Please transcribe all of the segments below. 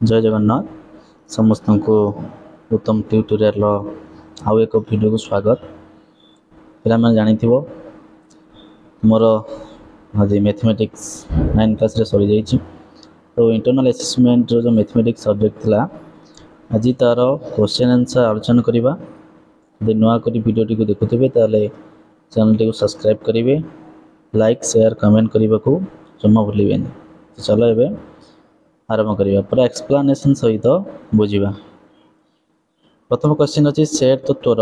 जय जगन्नाथ समस्त को उत्तम ट्यूटोरियल आउ एक वीडियो को स्वागत। पिला मैं जानी मोर आज मैथमेटिक्स 9 क्लास रे सरी जाइए। तो इंटरनल असेसमेंट जो मैथमेटिक्स सब्जेक्ट थिला आज तार क्वेश्चन आंसर आलोचना करवा। यदि नुआ कर वीडियो को देखुवे ताले चैनल टी को सब्सक्राइब करेंगे, लाइक शेयर कमेंट करने को जमा भूलें। तो चलो एबे आरंभ करिया पूरा एक्सप्लेनेशन सहित बुझिबा। प्रथम क्वेश्चन अछि सेट तत्वर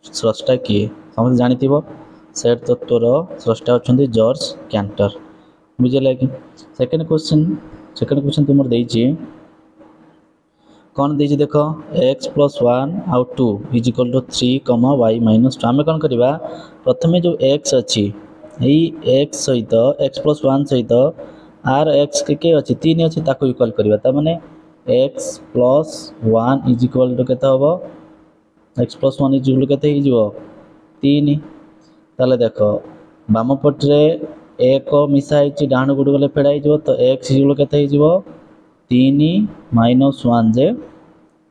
स्रष्टा किए। समझ जानिथिबो सेट तत्वर स्रष्टा होचंदी जॉर्ज कैंटर। बुझिला कि सेकंड क्वेश्चन तुमर देछि कौन देछि देखो x + 1 आउ 2 = 3, y - 2। आमे कोन करबा प्रथमे जो x अछि एई x सहित x + 1 सहित आर एक्स के अच्छी 3 अच्छी ताको इक्वल करवा। ता माने x + 1 = केते हबो x + 1 = केते ही जीवो 3। ताले देखो बाम पटरे 1 मिसा हिची डाहण गुड गले फेडाई जीवो। तो x = केते ही जीवो 3 - 1 जे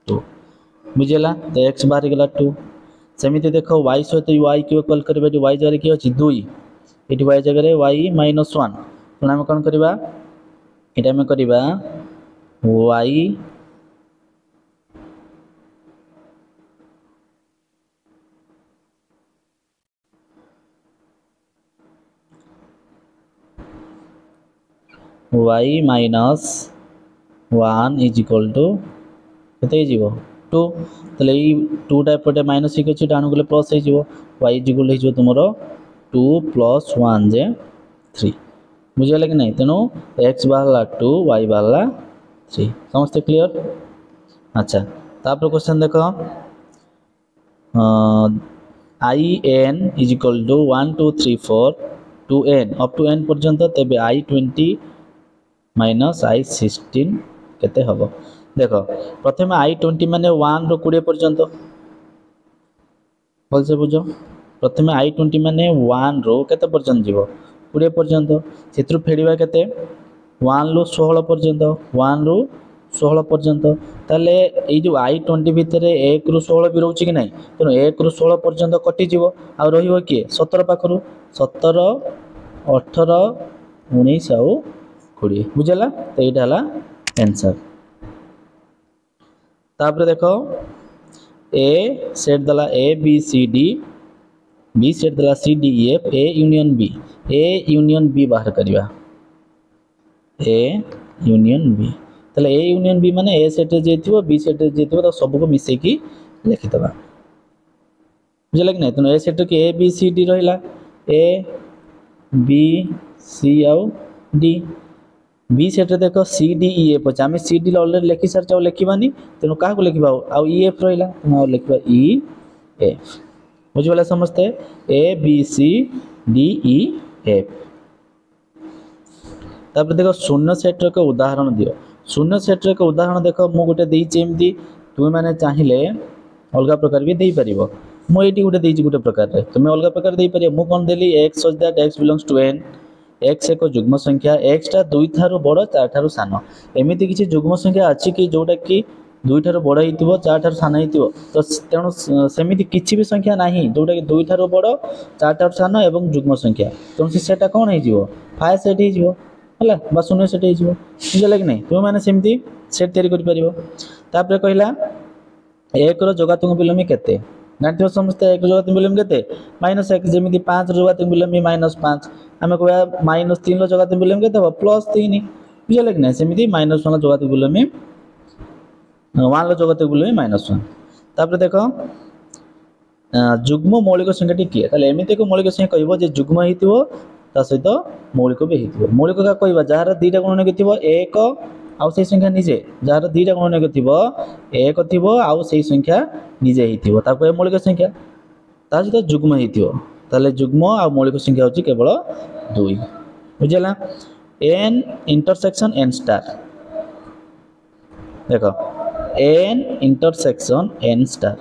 2 बुझिला। तो x बाहर गेला 2। सेमिति देखो y सहित y के इक्वल करबे। y जगह की अछि 2 एटी y जगह रे y - 1। तो हम कोन करबा एटा में करबा y - 1 केते जीवो 2। तले ई 2 टा पटे माइनस ही अछि डाण गुले प्लस हे जीवो y = हे जीवो तुमरो 2 + 1 जे 3 बुझिला कि नहीं। तेणु x बाहरला 2 y बाहरला 3। समस्त क्लियर। अच्छा तापर क्वेश्चन देखो i n = 1 2 3 4 to n up to n पर्यंत तेबे i 20 - i 16 केते हबो। देखो प्रथमे i 20 माने 1 रो 20 पर्यंत बोल से बुझो। प्रथमे i 20 माने 1 रो केते पर्यंत जीवो 20 पर्यंत। चित्र फेडिबा केते 1 रो 16 पर्यंत 1 रो 16 पर्यंत। ताले ए जो i 20 भितरे 1 रो 16 भी रहउची कि नहीं। तेनो 1 रो 16 पर्यंत कटि जीवो आ रहिबो कि 17 पाखरु 17 18 19 आउ 20 बुझला। तो एटा हला आंसर। तापर देखो ए सेट दला a b c d, b set दला c d e f, a union b, a union b बाहर करिवा a यूनियन b। तले a यूनियन b माने a सेट रे जेथिबो b सेट रे जेथिबो त सब को मिसे की लिखि दबा बुझला कि नहीं। तनो a सेट के a b c d रहिला a b c आउ d। बी सेट रे देखो सी डी ई एफ अछि। आमे सी डी ऑलरेडी लिखि सार चाउ लिखिबानी तेनु काहा को लिखिबा आउ ई एफ रहिला तेनु लिखिबा ई एफ बुझिबला समझते A B C D E F. तापर देखो शून्य सेट रे के उदाहरण दियो। शून्य सेट रे के उदाहरण देखो मु गोटे देइछि एमदी तुमे माने चाहिले अलगा प्रकार भी देई परिबो। मु एटी गोटे देइछि गोटे प्रकार रे तुमे अलगा प्रकार देई परिबो। मु कोन देली x such that x belongs to n, x एक जुग्म संख्या x टा 2 थारो बड़ 4 थारो सानो। एमिति किछि जुग्म संख्या अछि कि जोटा कि 2 थारो बड़ हितिबो 4 थारो सानो हितिबो। तो तेणु सेमिति किछि भी संख्या नाही जोटा कि 2 थारो बड़ 4 थारो सानो एवं जुग्म संख्या। तेणु सेटा कोन हे जिवो फाय सेट हे जिवो हला बा शून्य सेट हे जिवो बुझला कि नहीं। तुम माने सेमिति सेट तयारी करि परिबो। तापर कहिला 1 रो जोगात्मक बिलोमी केते जानथिबो समस्ते। 1 रो जोगात्मक बिलोमी केते -1 जेमिति 5 रो जोगात्मक बिलोमी -5 आमे कहबा -3 रो जोगात्मक बिलोमी केते हो +3 बुझला कि नहीं। सेमिति -1 रो जोगात्मक बिलोमी 1 रो जोगात्मक बिलोमी -1। तापर देखो जुग्म मौलिक संख्याटी किए। ताले एमिति को मौलिक संख्या कहबो जे जुग्म हितिबो ता सहित मौलिक भी हितिबो। मौलिक का कहबा जार 2टा गुणन केतिबो 1 आउ सेही संख्या निजे जार 2टा गुणन केतिबो 1 थिबो आउ सेही संख्या निजे हितिबो ता कहबो मौलिक संख्या। ता सहित जुग्म हितिबो ताले जुग्म आ मौलिक संख्या होची केवल 2 बुझला। n इंटरसेक्शन n स्टार देखो n intersection n star.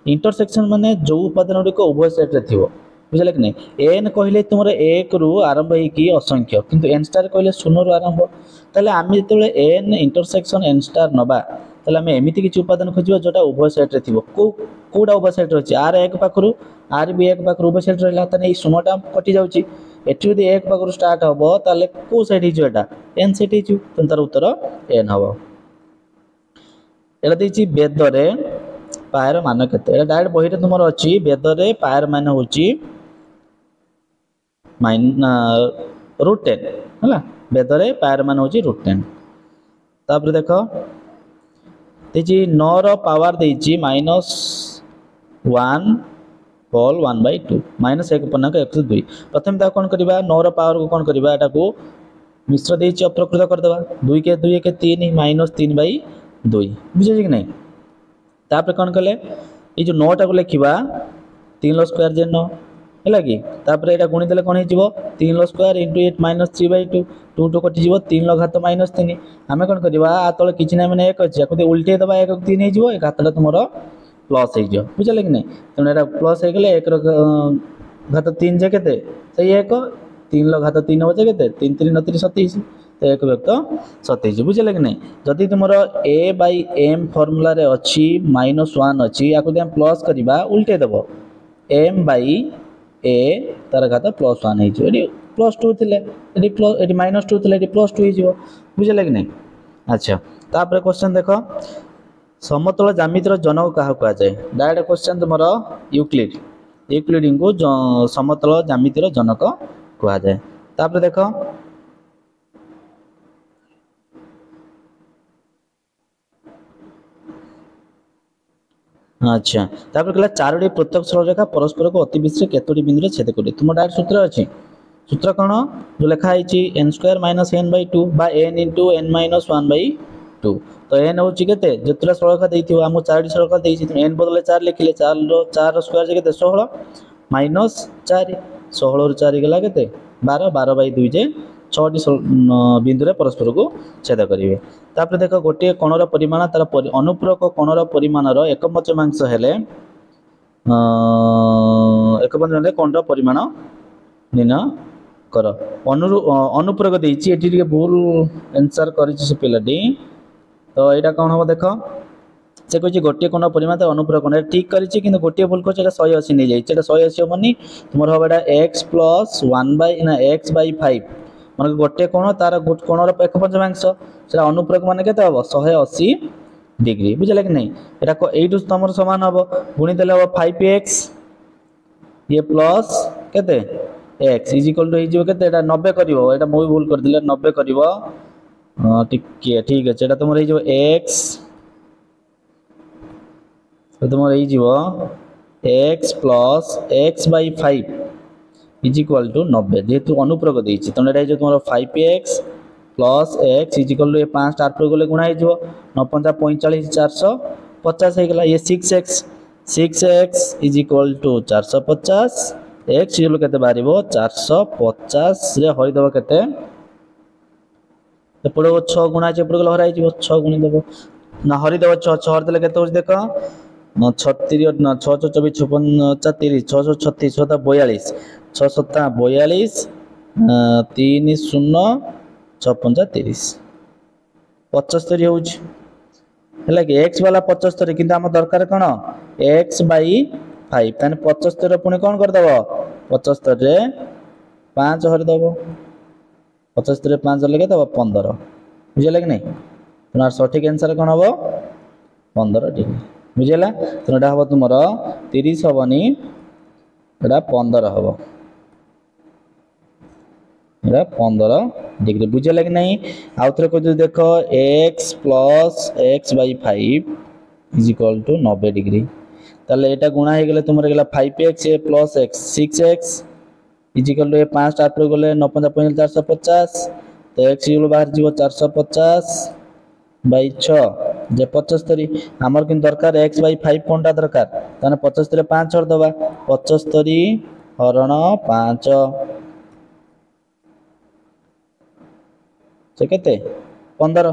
Intersection माने जो उपादान को उभय सेट रे थिबो बुझला कि नहीं। n कहले तुमरे 1 रु आरंभ हे कि असंख्य किंतु n स्टार कहले 0 रु आरंभ ताले आम जो एन इंटरसेक्शन एन स्टार नवा ताले आम एमती किसी उपादान खोजा जोटा उभय साइड रे थिबो कोडा उभय साइड रे अछि आर एक पाखरु आर बी एक पाखरु उभय साइड रहला ताने ई शून्यटा कटि जाउची एठी यदि एक पाखरु स्टार्ट हबो ताले को साइड हिजो एटा एन साइड हिजो तार उत्तर एन हबो एटा देछि वेदरे पायर मान केते एटा डायरेक्ट बहिरे तुमर अछि वेदरे पायर मान होची √10 हला वेदरे पायर मान होची √10 तापर देखो देछि 9 रो पावर देछि -1 होल 1/2 -1 पूर्णांक 102 प्रथम ता कोन करबा 9 रो पावर को कोन करबा एटा को मिश्र देछि अप्रकृत कर देबा 2 के 2 के 3 -3/2 बुझे कि नहीं तापर कोन कले ए जो 9 टा को लिखिबा 3 लो स्क्वायर जे 9 हैला कि तापर एटा गुणी देले कोन हिजिबो 3 लो स्क्वायर * 8 -3/2 2 2 कटि जिवो 3 लो घात -3 हमें कोन करबा आ तळे किछि नै माने 1 अछि आको उल्टे दबा 1 को 3 हिजिबो ए घातटा तुमरो प्लस हो जाओ बुझे कि नहीं तेणु एटा प्लस हो गले 1 घात 3 जे केते सही 1 3 लो घात 3 हो जे केते 3 3 9 3 27 तो 1 व्यक्त 27 बुझे कि नहीं जदि तुमरो a/m फार्मूला रे अछि -1 अछि आको हम प्लस करबा उल्टे दबो m/a तार घात +1 हे जो एडी +2 थिले एडी -2 थिले एडी +2 हे जो बुझे कि नहीं अच्छा तापर क्वेश्चन देखो समतल ज्यामितिर जनक कहा कहा जाए डायरेक्ट क्वेश्चन तुमरो यूक्लिड को समतल ज्यामितिर जनक कहा जाए तापर देखो अच्छा तापर कहला चारोटी प्रत्यक्ष रेखा परस्पर को अति विशेष केतोटी बिंदु रे छेद करे तुम डायरेक्ट सूत्र अछि सूत्र कोन जो लिखा आइछि n² - n/2 बा n * n - 1/2 तो n होची केते जतरा सरलरेखा देइथिबो हम चारटी सरलरेखा देइछि n बदले 4 लिखिले 4 रो स्क्वायर जे केते 16 -4 16 रो 4 गेला केते 12 12/2 जे 6टी बिंदु रे परस्पर को छेद करिवे तापर देखो गोटे कोणर परिमाण तार अनुपूरक कोणर परिमाण रो एकपंचमांश हेले कोणर परिमाण निर्णय कर अनुपूरक देइछि एटी के भूल आंसर करिछि से पिलाटी तो यहाँ कौन हम देख से कह गोटे कोण परिमाण तो अनुपूरक कोण ठीक करिछि किंतु गोटे भूल कर 180 नहीं जाइए 180 हमनी तुम हम एटा x + 1 ना x/5 मन गोटे कोण तार कोणर एक पंचमांश से अनुपूरक मान केते हम 180 डिग्री बुझले कि नहीं एटा एटू तुम समान हम गुणी देले हम 5x ये प्लस केते x = हो केते एटा 90 करिवो एटा मो भूल कर दिले 90 करिवो टिके ठीक है एटा तुम रही x तो तुम रही x + x/5 = 90 जेहेतु अनुपूरक देछि तने रही तुम 5x + x = 5 स्टार पर गले गुणा हो 9 5 45 450 हे गला ये 6x = 450 x केते बारिबो 450 रे हरि दबो केते एपड़ 6 गुणा एपड़ गले हराई जीवो 6 गुणी देबो ना हरि देबो 6 6 हर देले केते हो देखो 36 ना 6 24 56 30 636 6 42 6 7 42 3 0 6 5 30 75 होउछ हैला कि x वाला 75 किंतु हम दरकार कोन x/5 तने 75 पुनी कोन कर देबो 75 रे 5 हर देबो 75 रे 5 लगे तो 15 बुझले कि नहीं तुम्हारा सठिक आंसर कौन हम 15 डिग्री बुझेला तो एटा हम तुम 30 हेनी एटा 15 हम एटा 15 डिग्री बुझेला कि नहीं आउ थे कह देख x + x/5 = 90 डिग्री ताले एटा गुणा हे गेले तुमरे गेला 5x + x 6x = 5 स्टार पर गले 9 5 450 तो x बाहर जीव 450/6 जे 75 हमर किन दरकार x/5 कोनटा दरकार ताने 75 रे 5 छोड़ दबा 75 हरण 5 से केते 15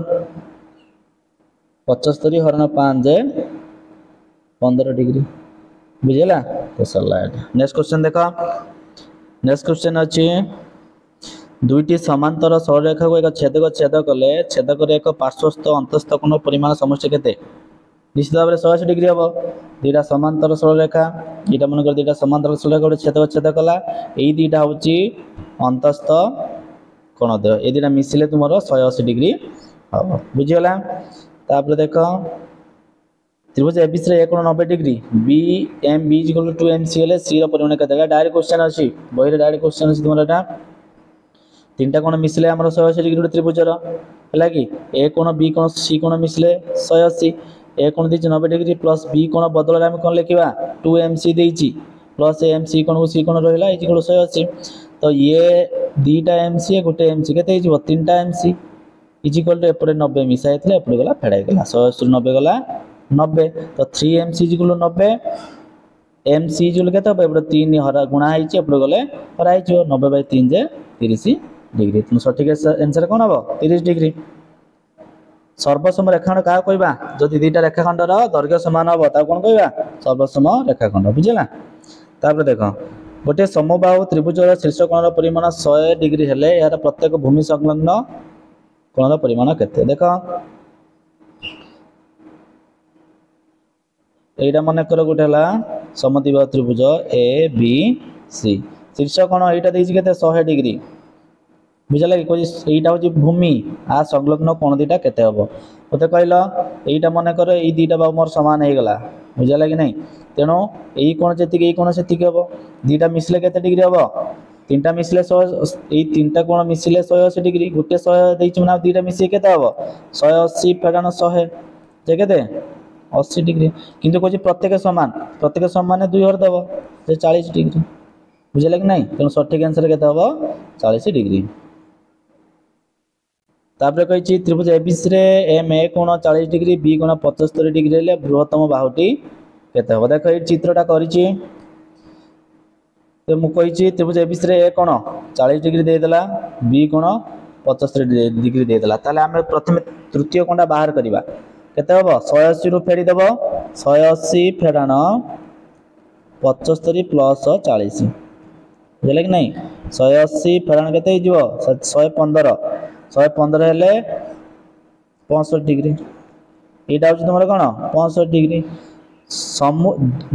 75 हरण 5 जे 15 डिग्री बुझेला तो सरला नेक्स्ट क्वेश्चन देखा नेक्स्ट क्वेश्चन अछि दुईटी समांतर सरलरेखा को एक छेदक छेद कले छेदक एक पार्श्वस्थ अंतस्थ कोण परिमाण समष्टि केते निश्चित भाव में 180 डिग्री हम दुईटा समांतर सरलरेखा ये मनकर दुईटा समांतर सरलरेखा गोटे छेदक छेद कला यही दुईटा हूँ अंतस्थ कोण देह ये दुईटा मिसिले तुम 180 डिग्री हम बुझीगला। तापर देख त्रिभुज एबीसी ए कोण 90 degree B M B equal to 2mc हेले सी रो परिमाण केते डायरेक्ट क्वेश्चन अछि बही रे डायरेक्ट क्वेश्चन अछि तुमरा एटा तीनटा कोण मिसिले हमर 180 डिग्री गोटे त्रिभुजर है कि ए कोण बी कोण सी कोण मिसिले 180 ए कोण दी 90 डिग्री प्लस बी कोण बदल हम कोण लिखिबा 2mc देइची प्लस एमसी कोण सी कोण रहिला इक्वल 180 तो ये दीटा एमसी गोटे एमसी केते हिजो तीनटा एमसी इक्वल टू एपटे 90 मिसा हेतले एपटे गला फेडाई गला 180 90 गला 90 तो 3mc इक्वल 90 एमसी इक्वल केते एपटे 3 हरा गुणा हिची एपटे गले हरा हिचो 90/3 जे 30 डिग्री तुम सठिक आंसर कौन हम 30 डिग्री। सर्वसम रेखाखंड क्या कहवा जदि दुईटा रेखाखंडर दैर्घ्य समान हम कौन कहवा सर्वसम रेखाखंड बुझेगा। तापर देख गोटे समबाहु त्रिभुजर शीर्ष कोणर परिमाण 100 डिग्री हेले यार प्रत्येक भूमि संलग्न कोणर परिमाण केते देख एटा मन कर गोटे हला समद्विबाहु त्रिभुज ए बी सी शीर्ष कोण एटा देइछि केते 100 डिग्री बुझला कि कोई एटा होची भूमि आ संलग्न कोण दीटा केते हबो मते कहला एटा मन कर ए दीटा बाहु मोर समान हे गला बुझला कि नहीं तेनो एई कोण जेति एई कोण सेति हबो दीटा मिसले केते डिग्री हबो तीनटा मिसले 100 एई तीनटा कोण मिसले 180 डिग्री गोटे 100 देइछि माने दीटा मिसि केते हबो 180 फेगान 100 जे केते 80 डिग्री किंतु कोची प्रत्येक समान 2 हर दबो जे 40 डिग्री बुझला कि नहीं तेनो सठिक आंसर केते हबो 40 डिग्री। तापर कही त्रिभुज एबीसी रे एम ए कोण 40 डिग्री बी कोण 75 डिग्री हेले बृहत्तम बाहुटी केते हबो देख ये चित्रटा करिछि तो मु कही त्रिभुज एबीसी रे ए कोण 40 डिग्री दे देला बी कोण 75 डिग्री दे देला ताले हम प्रथम तृतीय कोणटा बाहर करबा केते हबो 180 रु फेडी देबो 180 फेडाण 75 प्लस 40 बुझले कि नहीं 180 फेडाण केते हो जिवो 115 हेले 65 डिग्री एटा होची तुमरा कोन 65 डिग्री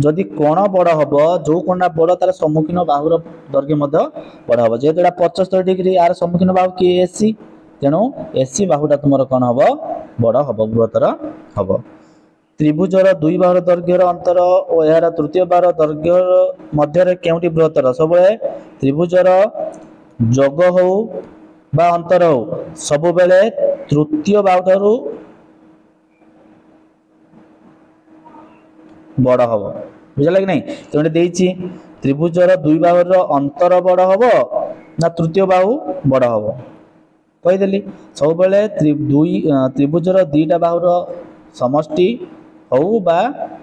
जदि कोण बड़ हम जो कोणा बड़ तार सम्मुखीन बाहुर दैर्घ्य बड़ हम जेहेतु 75 डिग्री यार सम्मुखीन बाहु कि एसी तेणु एसी बाहुटा तुम कौन हम बड़ हम बृहत्तर हम त्रिभुजर दुई बाहुर दैर्घ्यर अंतर और यार तृतीय बाहुर दैर्घ्य मध्य केउटी बृहत्तर सब त्रिभुजर जोग हो बा अंतर हो सब बेले तृतीय बाहुठारु बड़ हम बुझला कि नहीं तेणु देइछि त्रिभुजर दुई बाहुर अंतर बड़ हम ना तृतीय बाहु बड़ हम कहीदेली सब बेले त्रिभुजर दुईटा बाहुर समष्टि हो बा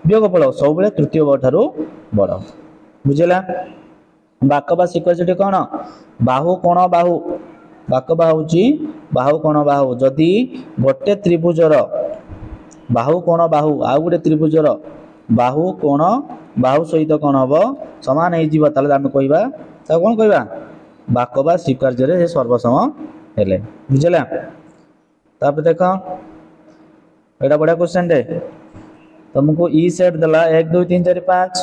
वियोगफल सब बेले तृतीय बाहु ठारू बड़ बुझला। बाक बा सिक्वेन्स कौन बाहु कोण बाहु बाक बाहु बाहु कोण बाहु जदि गोटे त्रिभुजर बाहु कोण बाहु आउ गोटे त्रिभुजर बाहु कोण बाहु सहित कौन हम समान हो कहवा कौन कहवा बाक बा स्वीकार्य सर्वसम हेले बुझला। तापर देख एटा बढ़िया क्वेश्चन दे तुमको ई सेट देला 1 2 3 4 5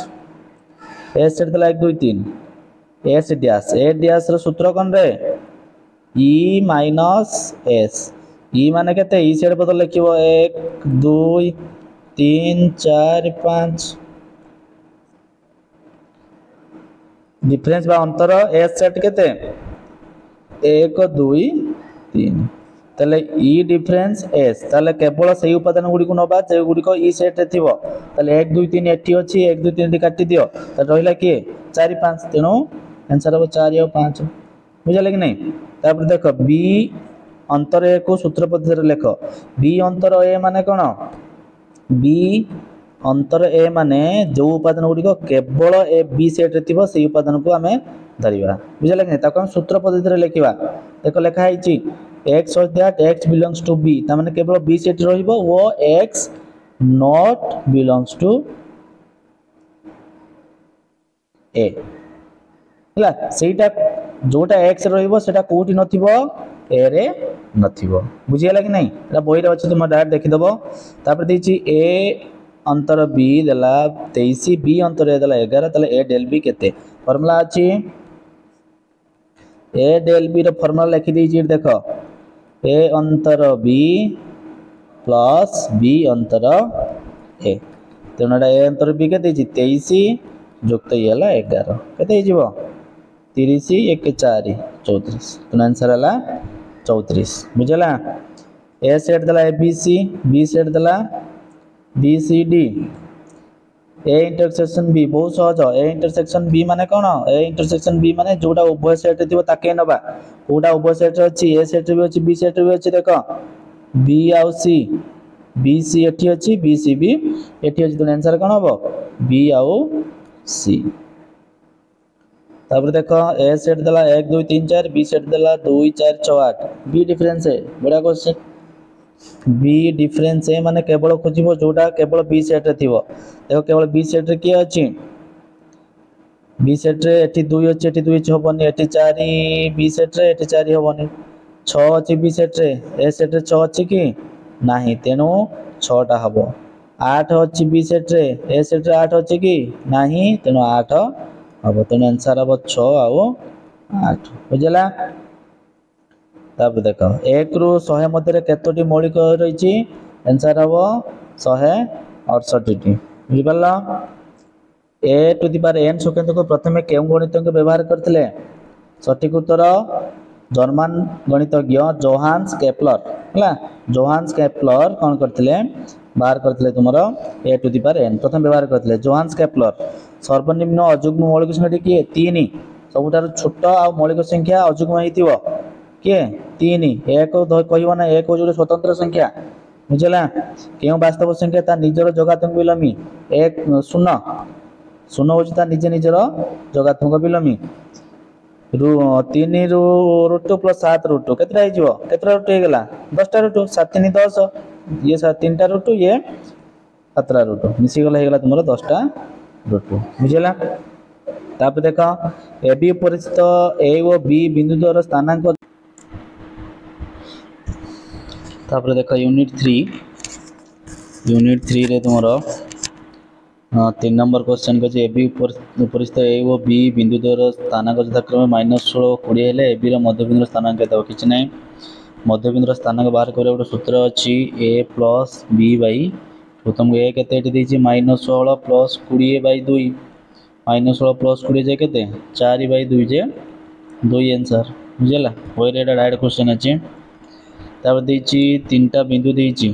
ए सेट देला 1 2 3 एस डैश ए डैश रो सूत्र कोन रे ई माइनस एस ई माने केते ई सेट बदल लिखिबो 1 2 3 4 5 डिफरेंस बा अंतर एस सेट केते 1 2 3 ताले ई डिफरेंस एस ताले केवल सही उपादान गुडी को नबा जे गुडी को ई सेट रे थिबो ताले 1 2 3 एठी अछि 1 2 3 टी काटी दियो त रहिला के 4 5 तेनो आंसर हो 4 और 5 बुझले कि नहीं। तापर देखो बी अंतर ए को सूत्र पद्धति रे लेख बी अंतर ए माने कोन बी अंतर ए माने जो उपादान गुडी को केवल ए बी सेट रे थिबो सेही उपादान को हमें धरिबा बुझले कि नहीं ताको हम सूत्र पद्धति रे लेखिबा देखो लेखा आइछि x such that x belongs to b ता माने केवल b सेट रहिबो वो x not belongs to a हला सेटा जोटा एक्स रहिबो सेटा कोठी नथिबो ए रे नथिबो बुझियला कि नहीं एटा बही रे अछि तुम डायरेक्ट देखि दबो तापर देछि ए अंतर बी देला 23 बी अंतर ए देला 11 तले ए डेल बी केते फार्मूला अछि ए डेल बी रो फार्मूला लिखि देछि देखो ए अंतर बी प्लस बी अंतर ए तेणुटा ए अंतर बी के 23 जुक्त ये 11 के 30 1 4 34 तेणु आंसर है 34 बुझला ए सेट देला A B C B set देला B C D A intersection B बहुत सहज ए इंटरसेक्शन बी माने कौन ए इंटरसेक्शन बी माने जोटा उभय सेट थिबो ताके नबा कोटा उभय सेट अछि ए सेट भी अछि बी सेट भी अछि देखो बी आउ सी बी सी एठी अछि बी सी बी एठी अछि तो आंसर कोन हबो बी आउ सी तापर देखो ए सेट देला 1 2 3 4 बी सेट देला 2 4 6 8 बी डिफरेंस है बड़ा क्वेश्चन बी डिफरेंस है माने केवल खोजिबो जोटा केवल बी सेट रे थिबो देखो केवल बी सेट रे के अछि बी सेट रे एठी 2 अछि एठी 2 हबनी एठी 4 बी सेट रे एठी 4 हबनी 6 अछि बी सेट रे ए सेट रे 6 अछि कि नाही तेनु 6 टा हबो 8 अछि बी सेट रे ए सेट रे 8 अछि कि नाही तेनु 8 हबो तेनु आंसर हबो 6 आउ 8 बुझला तब देखो 1 रु 100 मध्ये केतोटी मौलिक रहिछि आंसर हबो 168 टी बुझि परला A to the power n सेकेंड को प्रथमे केउ गणित को व्यवहार करथिले सठिक उत्तर जर्मन गणितज्ञ जोहान्स केपलर हला जोहान्स केपलर कोन करथिले बाहर करथिले तुमरो A to the power n प्रथम व्यवहार करथिले जोहान्स केपलर सर्वनिम्न अजुग्म मौलिक संख्या किए 3 सबुठार छोट आ मौलिक संख्या अजुग्म हेतिबो किए 3 एक कहिबो ना एक जोडे स्वतंत्र संख्या बुझला केउ वास्तव संख्या ता निजर जोगात्मक बिलमी एक शून्य शून्य होची ता निजे निजर जोगात्मक बिलमी 3 रु रूट प्लस 7 रूट केतरा हे जिवो केतरा रूट हे गेला 10 टा रूट 7 3 10 ये 3 टा रूट ये 17 रूट मिसी गेला हे गेला तुमरो 10 टा रूट बुझला तापर देखो A B परिस्थित A O B बिंदु द्वारा स्थानांक तापर देखो यूनिट 3 रे तुमरो 3 नंबर क्वेश्चन को A B उपरिस्थ A O B बिंदु द्वारा स्थानांक यथाक्रम -16 20 हेले ए बी रो मध्यबिंदु स्थानांक देबो किछ नै मध्यबिंदु स्थानांक बाहर करे ଗୋଟେ सूत्र अछि a + b / तुमको a केते एटी देछि -16 + 20/2 -16 + 20 जे केते 4/2 जे 2 आंसर बुझला होय रे डायरेक्ट क्वेश्चन अछि तापर देछि तीनटा बिंदु देछि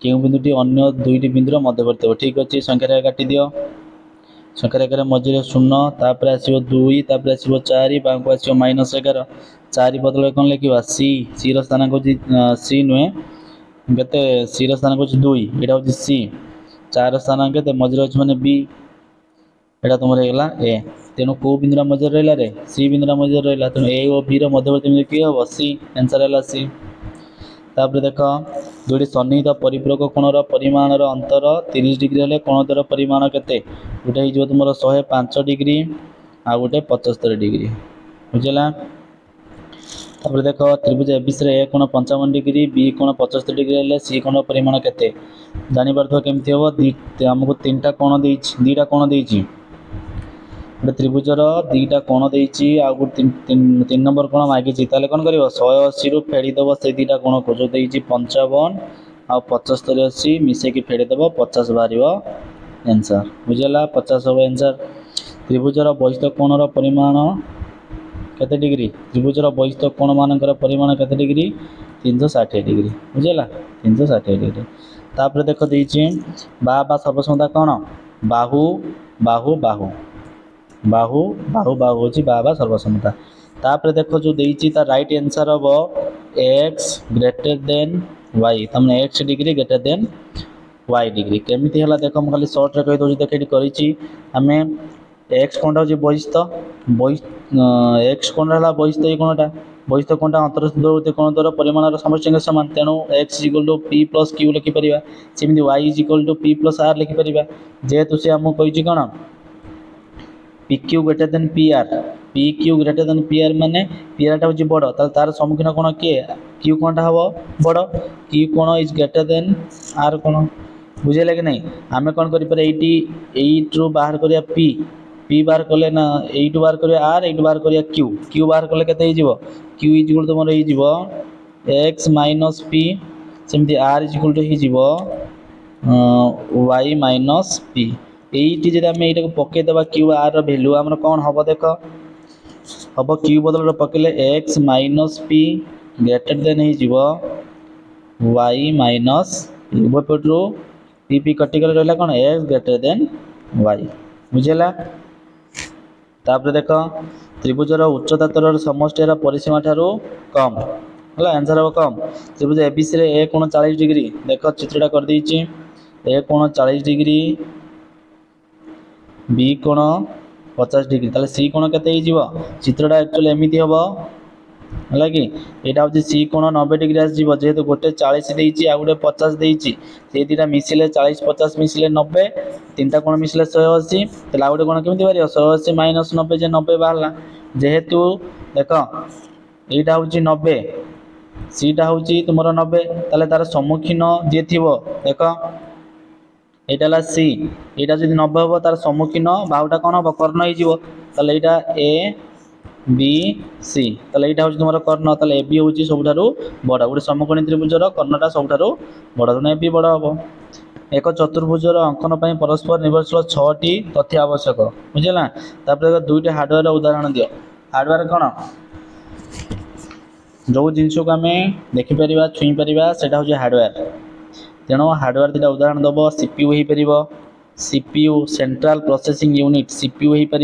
केउ बिंदुटी अन्य दुईटी बिंदुर मध्यवर्ती हो ठीक अछि संख्या रे काटि दियो संख्या रे मझिरे 0 तापर आसीबो 2 तापर आसीबो 4 बांको आसीबो -11 4 बदले कोन लेखिबा सी रो स्थानांक होछि सी नुए केते सी रो स्थानांक होछि 2 एटा होछि सी 4 रो स्थानांक केते मझिरे होछि माने बी एटा तुमरे हेला ए तेनु को बिंदुरा मझिरे रहला रे सी बिंदुरा मझिरे रहला तेनु ए ओ बी रो मध्यवर्ती बिंदु की हो सी आंसर हेला सी तापर देखो दुईटी सन्निहित परिपूरक कोणर परिमाणर अंतर 30 डिग्री हेले कोण द्वारा परिमाण केते गोटे हो तुम 105 डिग्री आ गोटे 75 डिग्री बुझला तापर देखो त्रिभुज एबीसी रे ए कोण 55 डिग्री बी कोण 75 डिग्री हेले सी कोण परिमाण केते जानि परथो केमथि हो हमको तीनटा कोण देछि दीटा कोण देछि गोटे त्रिभुजर दीटा कोण देछि आ गोटे 3 नंबर कोण मागिछि ताले कोन करिवो 180 रु फेडी दबो से दीटा कोण को जो देछि 55 आ 75 80 मिसे की फेडी दबो 50 बारिवो आंसर बुझला 50 हो आंसर त्रिभुजर बहिस्थ कोणर परिमाण केते डिग्री त्रिभुजर बहिस्थ कोण मानकर परिमाण केते डिग्री 360 डिग्री बुझला 360 डिग्री तापर देखो देछि बा सर्वसमता कोण बाहु बाहु बाहु बाहु बाहु बाहु होची बाबा सर्वसमता तापर देखो जो देछि ता राइट आंसर हबो x ग्रेटर देन y तमने x degree greater than y degree केमिति हला देखो हम खाली शॉर्ट रे कहि दोछि देखैठी करिछि हमें x कोणटा होची बहिस्थ x कोण हला बहिस्थ ए कोणटा बहिस्थ कोणटा अंतरस्थ दूरवर्ती कोण द्वारा परिमाणर समष्टिक समान तेनु x p + q लिखि परिबा सेमिति y p + r लिखि परिबा जेतु से हम कहिछि कोन PQ greater than PR P Q greater than P R माने पी आर टा हूँ बड़ तार सम्मुखीन कौन किए क्यू कौनटा हम बड़ क्यू कौन इज ग्रेटर देन आर कौन बुझेगा कि नहीं आम कौन करूँ बाहर करिया पी बाहर कले ना यू बाहर करिया आर यू बाहर करिया क्यू बाहर कले केते क्यू इज इक्वल तुम हो एक्स माइनस पी सेमती R is equal to Y minus P ये जब आम यहाँ पकईदेवा क्यू आर भैल्यू आम कौन हम देख हम क्यू बदल पकड़े x minus P greater than हो वाई माइनस उभयपटू पी पी कटिगल रहा कौन एक्स ग्रेटर देन वाई बुझेगा तापर देख त्रिभुजर उच्चता तर समष्टिर परिसीमा ठारू कम है आंसर हम कम त्रिभुज एबीसी रे ए कोण 40 डिग्री देख चित्रटा कर देछि ए कोण 40 डिग्री बी कोण 50 डिग्री ताले सी कोण केते ही जीवो चित्रटा एक्चुअली एमिति हबो है कि यहाँ हूँ सी कोण 90 डिग्री आसो जेहेतु गोटे 40 देती आ गोटे 50 देती से दुटा मिसिले 40 50 मिसिले 90 तीनटा कोण मिसिले 180 तो आ गोटे कोण केमी बाहर 180 माइनस 90 जे 90 बाहर जेहेतु देख यहाँ हूँ 90 सीटा हूँ तुम 90 ताले तार सम्मुखीन जी थी देख यहाँ सी यहाँ जब 90 हम तार सम्मुखीन बाहुटा कौन हम कर्ण हो ए बी सी ताले यहाँ हूँ तुम कर्ण ताले ए बी हूँ सब बड़ गोटे समकोणी त्रिभुजर कर्णटा सब बड़ ए बी बड़ हम एक चतुर्भुजर अंकन पर परस्पर निर्भरशील 6टी तथ्य आवश्यक बुझेगा तापर दुईटा हार्डवेयर उदाहरण दियो हार्डवेयर कौन जो जिनस को आम देखिपर छुई पार से हूँ हार्डवेयर तेणु हार्डवेयर दुटा उदाहरण दब सीपीयू हो पार CPU central processing unit CPU हो पार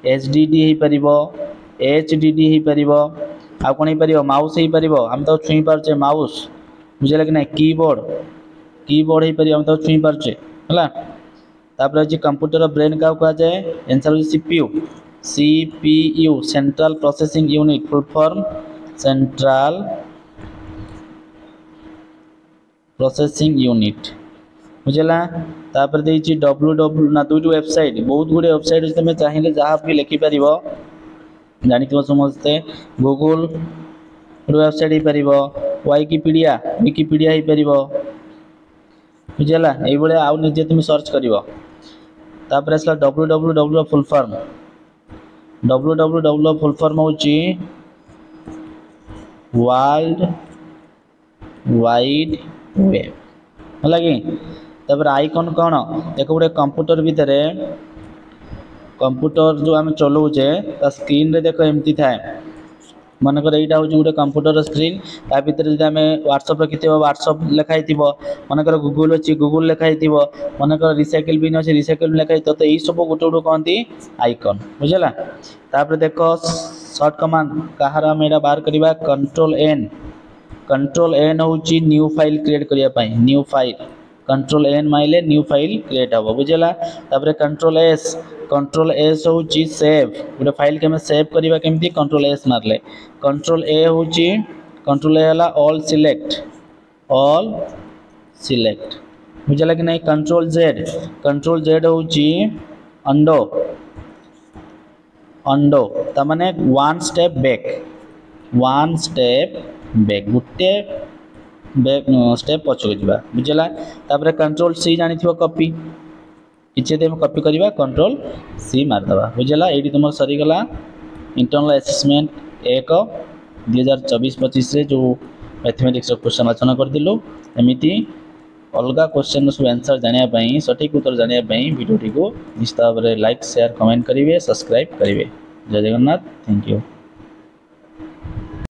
एचडीडी हो पार एचडीडी हो पार आ कौन हो पार माउस हो पार आम तो छुई पारे माउस बुझेगा कि ना कीबोर्ड हो पार आम तो छुई पारे है तापर अच्छे कंप्यूटर ब्रेन क्या कह जाए आंसर हूँ CPU CPU central processing unit full form central processing unit बुझेगा तापर देछि www ना दुईट वेबसाइट बहुत गुड़े वेबसाइट तुम चाहिए जहाँ भी लिखिपर जानी समस्ते गूगल वेबसाइट हो पार विकिपीडिया हो पार बुझेगा ये आउ निजे तुम सर्च कर तापर आसला www full form www full form हूँ वर्ल्ड वाइड वेब है कि तापर आइकन कौन देख गोटे कंप्यूटर भितर कंप्यूटर जो आम चलाऊे स्क्रीन रे देख एमती थाए मनकर यहाँ हूँ गोटे कंप्यूटर स्क्रीन ता भर जो आम व्हाट्सअप रखी व्हाट्सअप लिखाई मनकर गूगल अच्छी गूगल लिखाई मनकर रिसाइकल बिन अच्छे रिसाइकल लिखाई तो यही सब गोटे गोटे कहती आइकन बुझेगा तापर देख सर्ट कमांड कहार आम यहाँ बाहर करवा कंट्रोल एन हूँ न्यू फाइल क्रिएट करने न्यू फाइल कंट्रोल एन माइले न्यू फाइल क्रिएट हम बुझेगा तापर कंट्रोल एस हूँ सेव गोटे फाइल के सेव करवा केमती कंट्रोल एस मारले कंट्रोल ए हूँ कंट्रोल ए है ऑल सिलेक्ट बुझेगा कि नहीं कंट्रोल जेड हूँ अंडो तमाने वन स्टेप बैक गोटे बैक स्टेप पछक जावा बुझेगा तापर कंट्रोल सी जानी कॉपी किसी कॉपी करवा कंट्रोल सी मारदे बुझेगा ये तुम सरीगला इंटरनल असेसमेंट 1/2024 जो मैथमेटिक्स क्वेश्चन आलोचना करूँ एमती अलग क्वेश्चन सब आंसर जानापी सठिक उत्तर जानापी भिडियो को निश्चित भाव में लाइक शेयर कमेंट करेंगे सब्सक्राइब करेंगे जय जगन्नाथ थैंक यू।